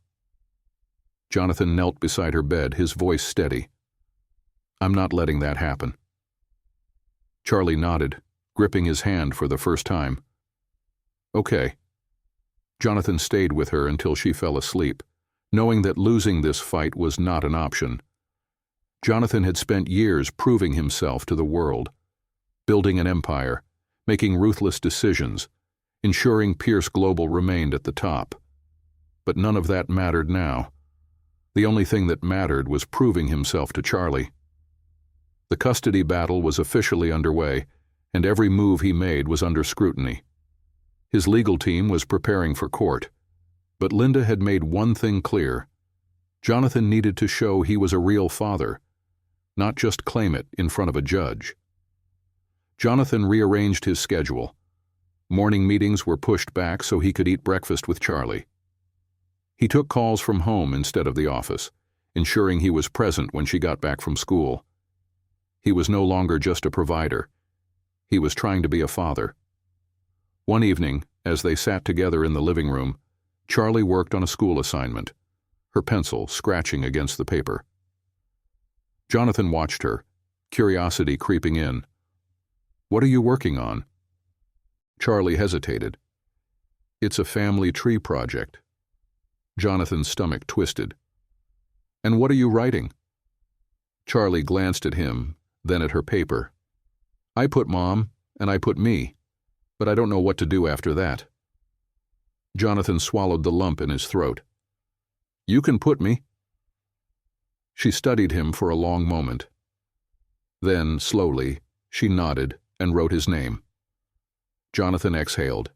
[SPEAKER 1] Jonathan knelt beside her bed, his voice steady. I'm not letting that happen. Charlie nodded, gripping his hand for the first time. Okay. Jonathan stayed with her until she fell asleep, knowing that losing this fight was not an option. Jonathan had spent years proving himself to the world, building an empire, making ruthless decisions, ensuring Pierce Global remained at the top. But none of that mattered now. The only thing that mattered was proving himself to Charlie. The custody battle was officially underway, and every move he made was under scrutiny. His legal team was preparing for court, but Linda had made one thing clear. Jonathan needed to show he was a real father, not just claim it in front of a judge. Jonathan rearranged his schedule. Morning meetings were pushed back so he could eat breakfast with Charlie. He took calls from home instead of the office, ensuring he was present when she got back from school. He was no longer just a provider. He was trying to be a father. One evening, as they sat together in the living room, Charlie worked on a school assignment, her pencil scratching against the paper. Jonathan watched her, curiosity creeping in. What are you working on? Charlie hesitated. It's a family tree project. Jonathan's stomach twisted. And what are you writing? Charlie glanced at him, then at her paper. I put Mom, and I put me, but I don't know what to do after that. Jonathan swallowed the lump in his throat. You can put me. She studied him for a long moment. Then, slowly, she nodded and wrote his name. Jonathan exhaled,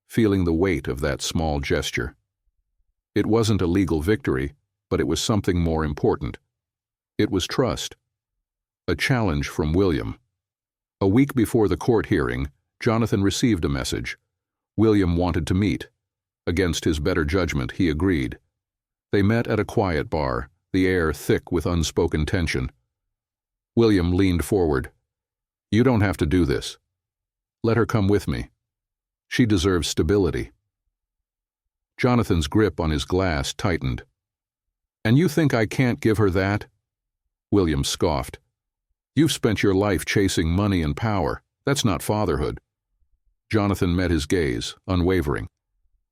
[SPEAKER 1] feeling the weight of that small gesture. It wasn't a legal victory, but it was something more important. It was trust. A challenge from William. A week before the court hearing, Jonathan received a message. William wanted to meet. Against his better judgment, he agreed. They met at a quiet bar, the air thick with unspoken tension. William leaned forward. You don't have to do this. Let her come with me. She deserves stability. Jonathan's grip on his glass tightened. And you think I can't give her that? William scoffed. You've spent your life chasing money and power. That's not fatherhood. Jonathan met his gaze, unwavering.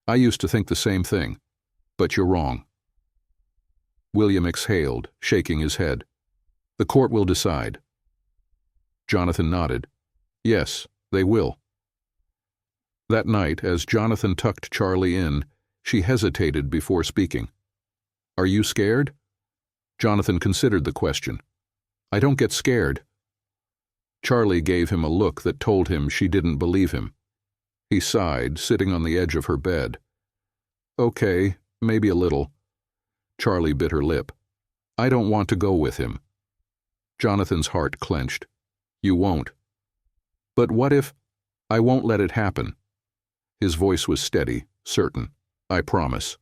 [SPEAKER 1] I used to think the same thing, but you're wrong. William exhaled, shaking his head. The court will decide. Jonathan nodded. Yes, they will. That night, as Jonathan tucked Charlie in, she hesitated before speaking. Are you scared? Jonathan considered the question. I don't get scared. Charlie gave him a look that told him she didn't believe him. He sighed, sitting on the edge of her bed. Okay, maybe a little. Charlie bit her lip. I don't want to go with him. Jonathan's heart clenched. You won't. But what if... I won't let it happen. His voice was steady, certain. I promise.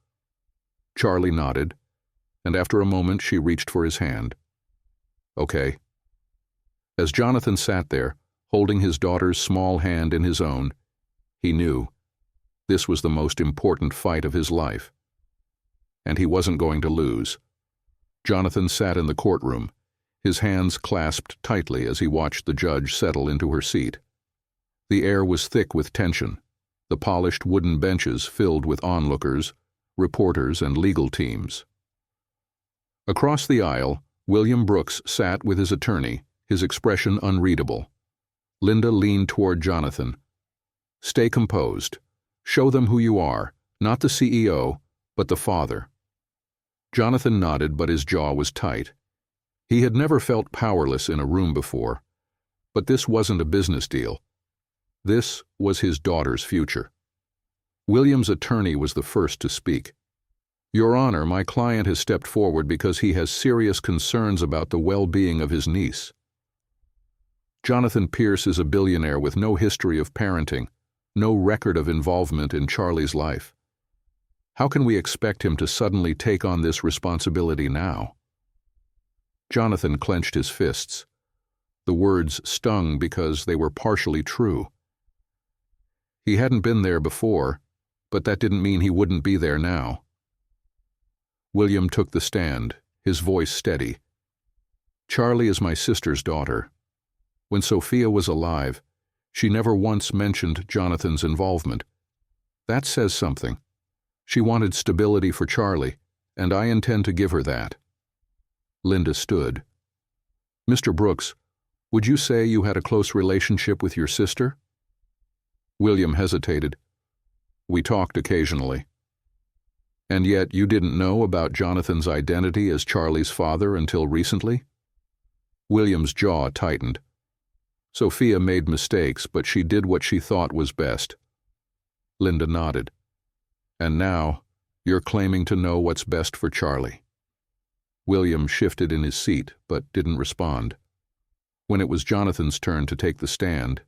[SPEAKER 1] Charlie nodded, and after a moment she reached for his hand. Okay. As Jonathan sat there, holding his daughter's small hand in his own, he knew this was the most important fight of his life. And he wasn't going to lose. Jonathan sat in the courtroom, his hands clasped tightly as he watched the judge settle into her seat. The air was thick with tension, the polished wooden benches filled with onlookers, reporters, and legal teams. Across the aisle, William Brooks sat with his attorney, his expression unreadable. Linda leaned toward Jonathan. Stay composed. Show them who you are, not the CEO, but the father. Jonathan nodded, but his jaw was tight. He had never felt powerless in a room before. But this wasn't a business deal. This was his daughter's future. William's attorney was the first to speak. Your Honor, my client has stepped forward because he has serious concerns about the well-being of his niece. Jonathan Pierce is a billionaire with no history of parenting, no record of involvement in Charlie's life. How can we expect him to suddenly take on this responsibility now? Jonathan clenched his fists. The words stung because they were partially true. He hadn't been there before, but that didn't mean he wouldn't be there now. William took the stand, his voice steady. Charlie is my sister's daughter. When Sophia was alive, she never once mentioned Jonathan's involvement. That says something. She wanted stability for Charlie, and I intend to give her that. Linda stood. Mr. Brooks, would you say you had a close relationship with your sister? William hesitated. We talked occasionally. And yet you didn't know about Jonathan's identity as Charlie's father until recently? William's jaw tightened. Sophia made mistakes, but she did what she thought was best. Linda nodded. And now, you're claiming to know what's best for Charlie. William shifted in his seat, but didn't respond. When it was Jonathan's turn to take the stand,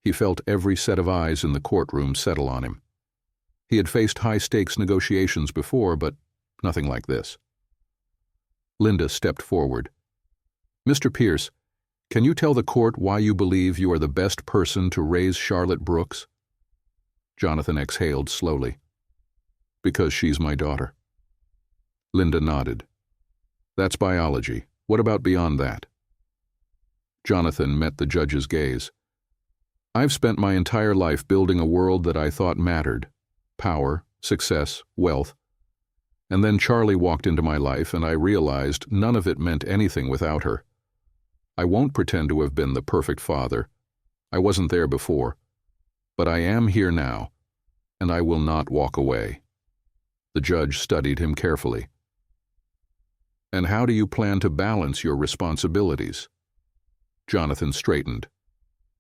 [SPEAKER 1] he felt every set of eyes in the courtroom settle on him. He had faced high-stakes negotiations before, but nothing like this. Linda stepped forward. Mr. Pierce, can you tell the court why you believe you are the best person to raise Charlotte Brooks? Jonathan exhaled slowly. Because she's my daughter. Linda nodded. That's biology. What about beyond that? Jonathan met the judge's gaze. I've spent my entire life building a world that I thought mattered. Power, success, wealth. And then Charlie walked into my life and I realized none of it meant anything without her. I won't pretend to have been the perfect father. I wasn't there before. But I am here now, and I will not walk away. The judge studied him carefully. And how do you plan to balance your responsibilities? Jonathan straightened.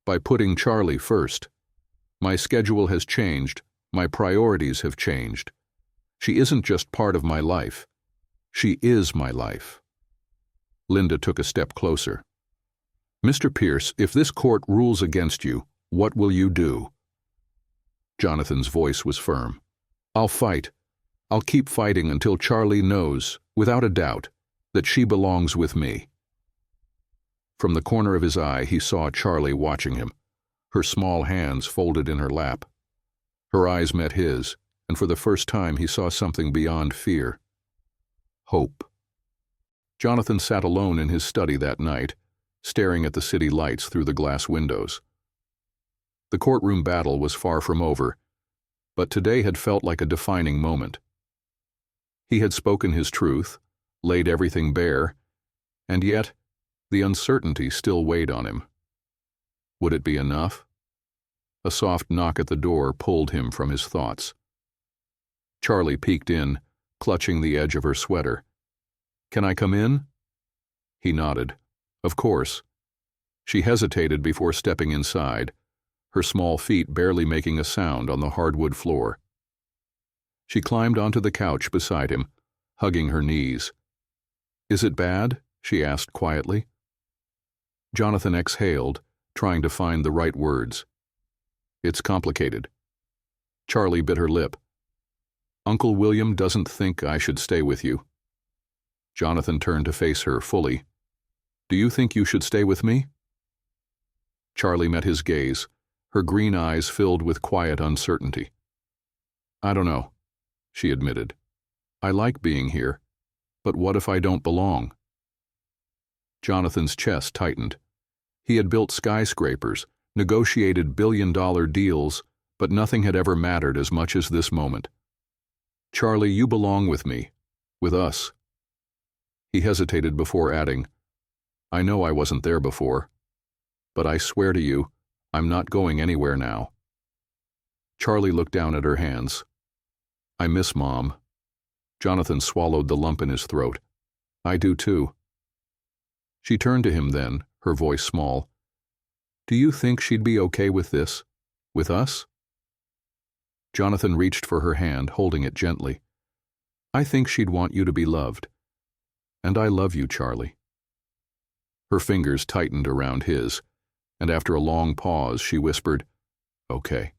[SPEAKER 1] By putting Charlie first. My schedule has changed. My priorities have changed. She isn't just part of my life. She is my life. Linda took a step closer. Mr. Pierce, if this court rules against you, what will you do? Jonathan's voice was firm. I'll fight. I'll keep fighting until Charlie knows, without a doubt, that she belongs with me. From the corner of his eye, he saw Charlie watching him, her small hands folded in her lap. Her eyes met his, and for the first time he saw something beyond fear. Hope. Jonathan sat alone in his study that night, staring at the city lights through the glass windows. The courtroom battle was far from over, but today had felt like a defining moment. He had spoken his truth, laid everything bare, and yet the uncertainty still weighed on him. Would it be enough? A soft knock at the door pulled him from his thoughts. Charlie peeked in, clutching the edge of her sweater. Can I come in? He nodded. Of course. She hesitated before stepping inside, her small feet barely making a sound on the hardwood floor. She climbed onto the couch beside him, hugging her knees. Is it bad? She asked quietly. Jonathan exhaled, trying to find the right words. It's complicated. Charlie bit her lip. Uncle William doesn't think I should stay with you. Jonathan turned to face her fully. Do you think you should stay with me? Charlie met his gaze, her green eyes filled with quiet uncertainty. I don't know, she admitted. I like being here, but what if I don't belong? Jonathan's chest tightened. He had built skyscrapers, negotiated billion-dollar deals, but nothing had ever mattered as much as this moment. Charlie, you belong with me, with us. He hesitated before adding, I know I wasn't there before, but I swear to you, I'm not going anywhere now. Charlie looked down at her hands. I miss Mom. Jonathan swallowed the lump in his throat. I do too. She turned to him then, her voice small. Do you think she'd be okay with this? With us? Jonathan reached for her hand, holding it gently. I think she'd want you to be loved. And I love you, Charlie. Her fingers tightened around his, and after a long pause she whispered, Okay.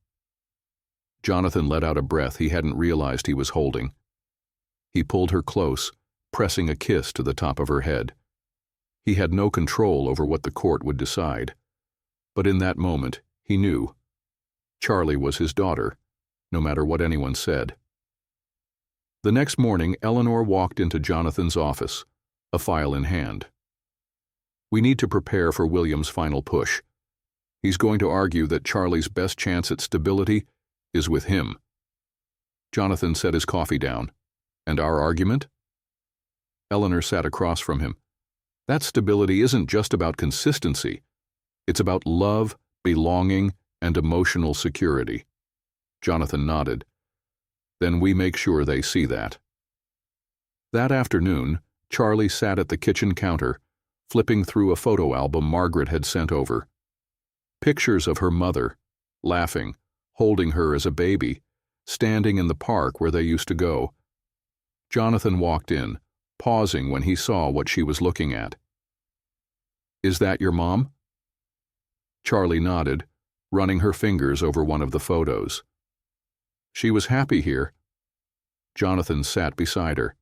[SPEAKER 1] Jonathan let out a breath he hadn't realized he was holding. He pulled her close, pressing a kiss to the top of her head. He had no control over what the court would decide. But in that moment, he knew. Charlie was his daughter, no matter what anyone said. The next morning, Eleanor walked into Jonathan's office, a file in hand. "We need to prepare for William's final push. He's going to argue that Charlie's best chance at stability is with him." Jonathan set his coffee down. "And our argument?" Eleanor sat across from him. "That stability isn't just about consistency. It's about love, belonging, and emotional security." Jonathan nodded. "Then we make sure they see that." That afternoon, Charlie sat at the kitchen counter, flipping through a photo album Margaret had sent over. Pictures of her mother, laughing, holding her as a baby, standing in the park where they used to go. Jonathan walked in, pausing when he saw what she was looking at. "Is that your mom?" Charlie nodded, running her fingers over one of the photos. "She was happy here." Jonathan sat beside her.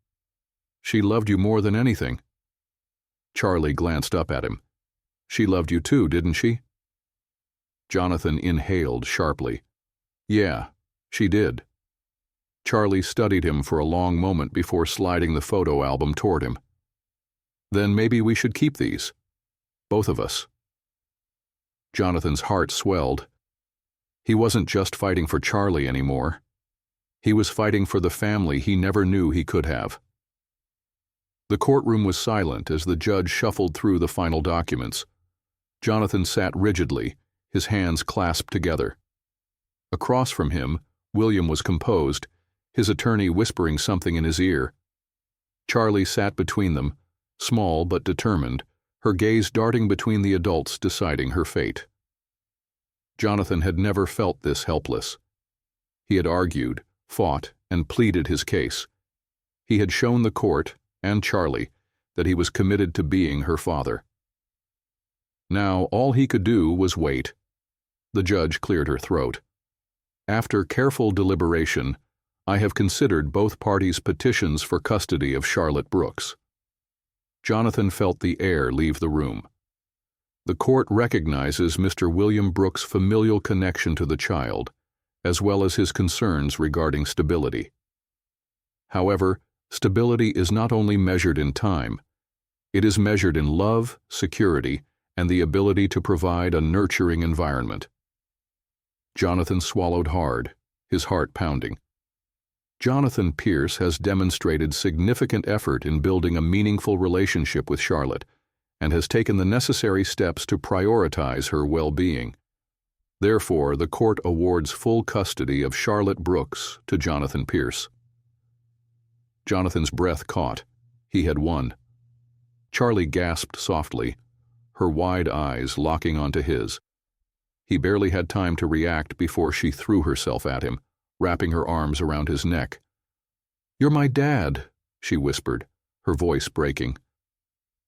[SPEAKER 1] "She loved you more than anything." Charlie glanced up at him. "She loved you too, didn't she?" Jonathan inhaled sharply. "Yeah, she did." Charlie studied him for a long moment before sliding the photo album toward him. "Then maybe we should keep these. Both of us." Jonathan's heart swelled. He wasn't just fighting for Charlie anymore. He was fighting for the family he never knew he could have. The courtroom was silent as the judge shuffled through the final documents. Jonathan sat rigidly, his hands clasped together. Across from him, William was composed, his attorney whispering something in his ear. Charlie sat between them, small but determined, her gaze darting between the adults deciding her fate. Jonathan had never felt this helpless. He had argued, fought, and pleaded his case. He had shown the court, and Charlie, that he was committed to being her father. Now all he could do was wait. The judge cleared her throat. "After careful deliberation, I have considered both parties' petitions for custody of Charlotte Brooks." Jonathan felt the air leave the room. The court recognizes Mr. William Brooks' familial connection to the child, as well as his concerns regarding stability. However, stability is not only measured in time, it is measured in love, security, and the ability to provide a nurturing environment. Jonathan swallowed hard, his heart pounding. Jonathan Pierce has demonstrated significant effort in building a meaningful relationship with Charlotte and has taken the necessary steps to prioritize her well-being. Therefore, the court awards full custody of Charlotte Brooks to Jonathan Pierce. Jonathan's breath caught. He had won. Charlie gasped softly, her wide eyes locking onto his. He barely had time to react before she threw herself at him, wrapping her arms around his neck. "You're my dad," she whispered, her voice breaking.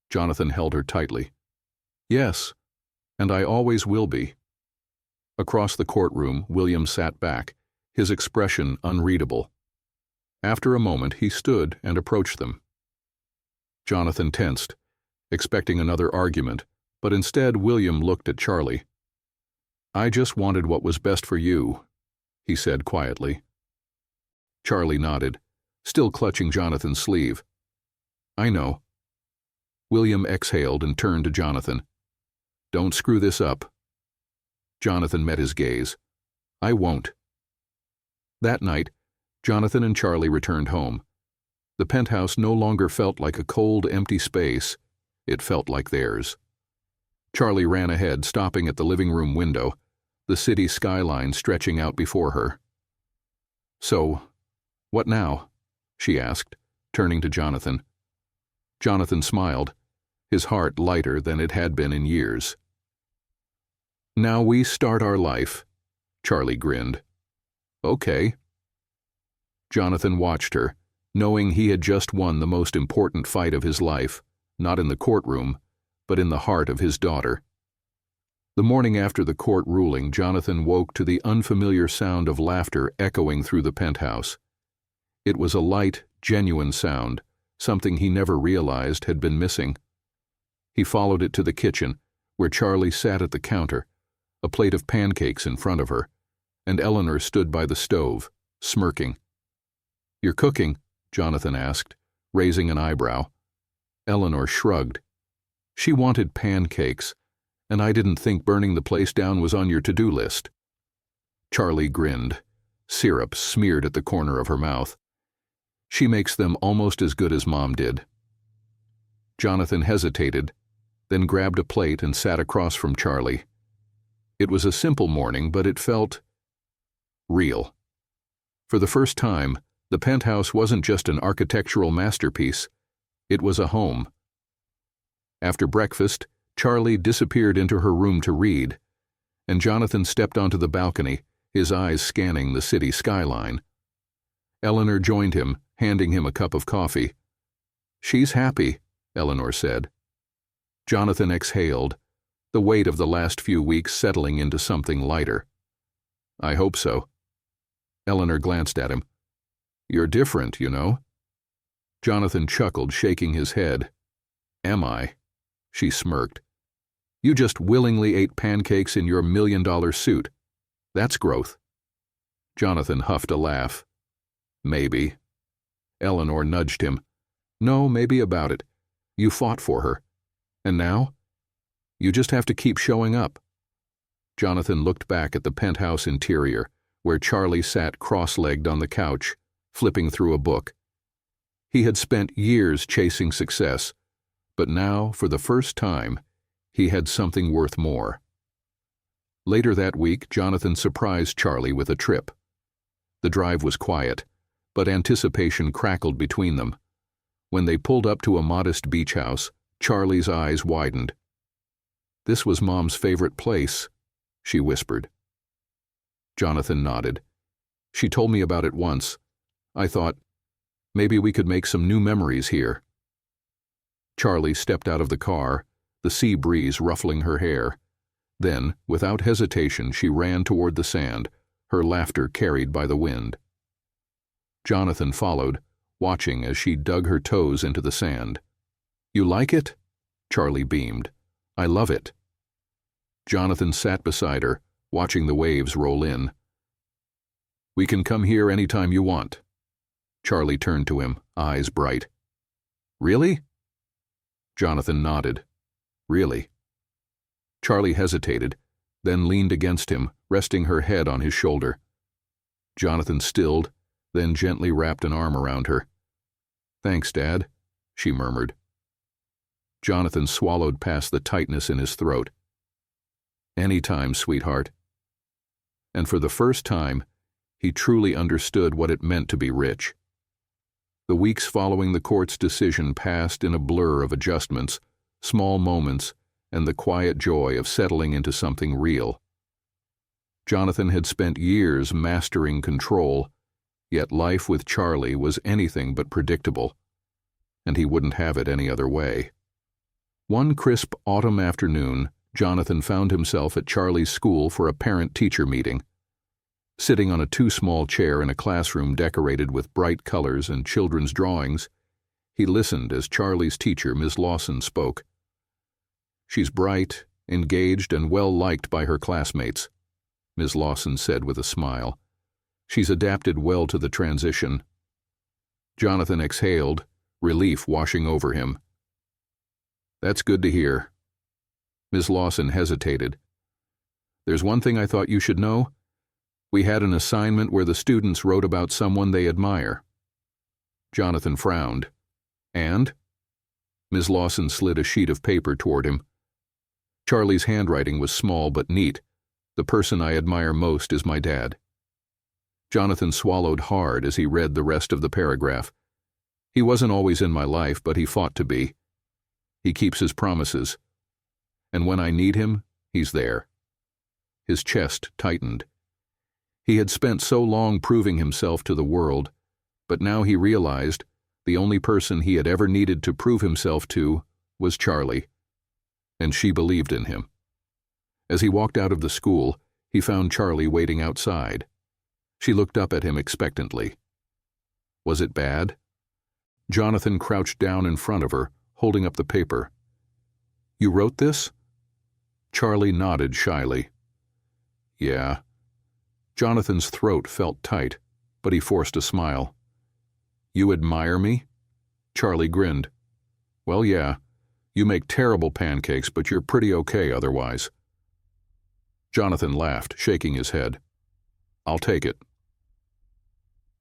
[SPEAKER 1] Jonathan held her tightly. "Yes, and I always will be." Across the courtroom, William sat back, his expression unreadable. After a moment, he stood and approached them. Jonathan tensed, expecting another argument, but instead William looked at Charlie. "I just wanted what was best for you," he said quietly. Charlie nodded, still clutching Jonathan's sleeve. "I know." William exhaled and turned to Jonathan. "Don't screw this up." Jonathan met his gaze. "I won't." That night, Jonathan and Charlie returned home. The penthouse no longer felt like a cold, empty space. It felt like theirs. Charlie ran ahead, stopping at the living room window, the city skyline stretching out before her. "So, what now?" she asked, turning to Jonathan. Jonathan smiled, his heart lighter than it had been in years. "Now we start our life," Charlie grinned. "Okay." Jonathan watched her, knowing he had just won the most important fight of his life, not in the courtroom, but in the heart of his daughter. The morning after the court ruling, Jonathan woke to the unfamiliar sound of laughter echoing through the penthouse. It was a light, genuine sound, something he never realized had been missing. He followed it to the kitchen, where Charlie sat at the counter, a plate of pancakes in front of her, and Eleanor stood by the stove, smirking. "You're cooking?" Jonathan asked, raising an eyebrow. Eleanor shrugged. She wanted pancakes, and I didn't think burning the place down was on your to-do list. Charlie grinned, syrup smeared at the corner of her mouth. "She makes them almost as good as Mom did." Jonathan hesitated, then grabbed a plate and sat across from Charlie. It was a simple morning, but it felt real. For the first time, the penthouse wasn't just an architectural masterpiece. It was a home. After breakfast, Charlie disappeared into her room to read, and Jonathan stepped onto the balcony, his eyes scanning the city skyline. Eleanor joined him, handing him a cup of coffee. "She's happy," Eleanor said. Jonathan exhaled, the weight of the last few weeks settling into something lighter. "I hope so." Eleanor glanced at him. "You're different, you know." Jonathan chuckled, shaking his head. "Am I?" She smirked. "You just willingly ate pancakes in your $1,000,000 suit. That's growth." Jonathan huffed a laugh. "Maybe." Eleanor nudged him. "No, maybe about it. You fought for her. And now? You just have to keep showing up." Jonathan looked back at the penthouse interior, where Charlie sat cross-legged on the couch, flipping through a book. He had spent years chasing success, but now, for the first time, he had something worth more. Later that week, Jonathan surprised Charlie with a trip. The drive was quiet, but anticipation crackled between them. When they pulled up to a modest beach house, Charlie's eyes widened. "This was Mom's favorite place," she whispered. Jonathan nodded. "She told me about it once. I thought, maybe we could make some new memories here." Charlie stepped out of the car, the sea breeze ruffling her hair. Then, without hesitation, she ran toward the sand, her laughter carried by the wind. Jonathan followed, watching as she dug her toes into the sand. "You like it?" Charlie beamed. "I love it." Jonathan sat beside her, watching the waves roll in. "We can come here anytime you want." Charlie turned to him, eyes bright. "Really?" Jonathan nodded. "Really." Charlie hesitated, then leaned against him, resting her head on his shoulder. Jonathan stilled, then gently wrapped an arm around her. "Thanks, Dad," she murmured. Jonathan swallowed past the tightness in his throat. "Anytime, sweetheart." And for the first time, he truly understood what it meant to be rich. The weeks following the court's decision passed in a blur of adjustments, small moments, and the quiet joy of settling into something real. Jonathan had spent years mastering control, yet life with Charlie was anything but predictable, and he wouldn't have it any other way. One crisp autumn afternoon, Jonathan found himself at Charlie's school for a parent-teacher meeting. Sitting on a too-small chair in a classroom decorated with bright colors and children's drawings, he listened as Charlie's teacher, Ms. Lawson, spoke. "She's bright, engaged, and well-liked by her classmates," Ms. Lawson said with a smile. "She's adapted well to the transition." Jonathan exhaled, relief washing over him. "That's good to hear." Ms. Lawson hesitated. "There's one thing I thought you should know. We had an assignment where the students wrote about someone they admire." Jonathan frowned. "And?" Ms. Lawson slid a sheet of paper toward him. Charlie's handwriting was small but neat. "The person I admire most is my dad." Jonathan swallowed hard as he read the rest of the paragraph. "He wasn't always in my life, but he fought to be. He keeps his promises. And when I need him, he's there." His chest tightened. He had spent so long proving himself to the world, but now he realized the only person he had ever needed to prove himself to was Charlie, and she believed in him. As he walked out of the school, he found Charlie waiting outside. She looked up at him expectantly. Was it bad? Jonathan crouched down in front of her, holding up the paper. You wrote this? Charlie nodded shyly. Yeah. Jonathan's throat felt tight, but he forced a smile. You admire me? Charlie grinned. Well, yeah. You make terrible pancakes, but you're pretty okay otherwise. Jonathan laughed, shaking his head. I'll take it.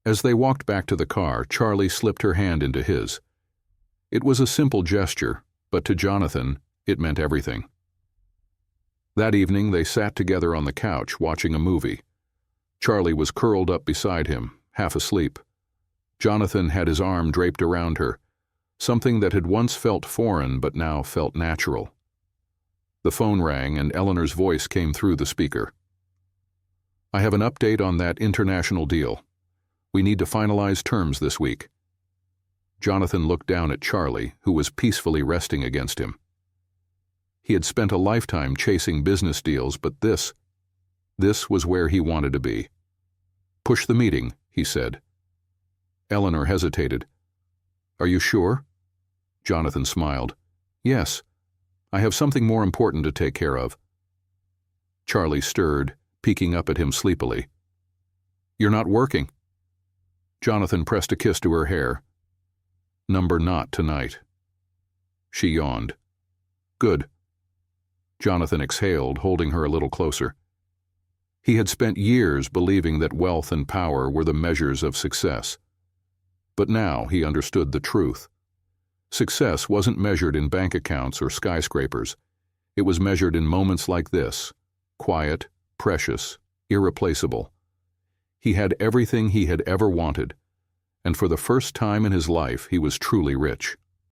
[SPEAKER 1] As they walked back to the car, Charlie slipped her hand into his. It was a simple gesture, but to Jonathan, it meant everything. That evening, they sat together on the couch watching a movie. Charlie was curled up beside him, half asleep. Jonathan had his arm draped around her, something that had once felt foreign but now felt natural. The phone rang and Eleanor's voice came through the speaker. I have an update on that international deal. We need to finalize terms this week. Jonathan looked down at Charlie, who was peacefully resting against him. He had spent a lifetime chasing business deals, but this was where he wanted to be. Push the meeting, he said. Eleanor hesitated. Are you sure? Jonathan smiled. Yes. I have something more important to take care of. Charlie stirred, peeking up at him sleepily. You're not working. Jonathan pressed a kiss to her hair. Number not tonight. She yawned. Good. Jonathan exhaled, holding her a little closer. He had spent years believing that wealth and power were the measures of success. But now he understood the truth. Success wasn't measured in bank accounts or skyscrapers. It was measured in moments like this, quiet, precious, irreplaceable. He had everything he had ever wanted, and for the first time in his life he was truly rich.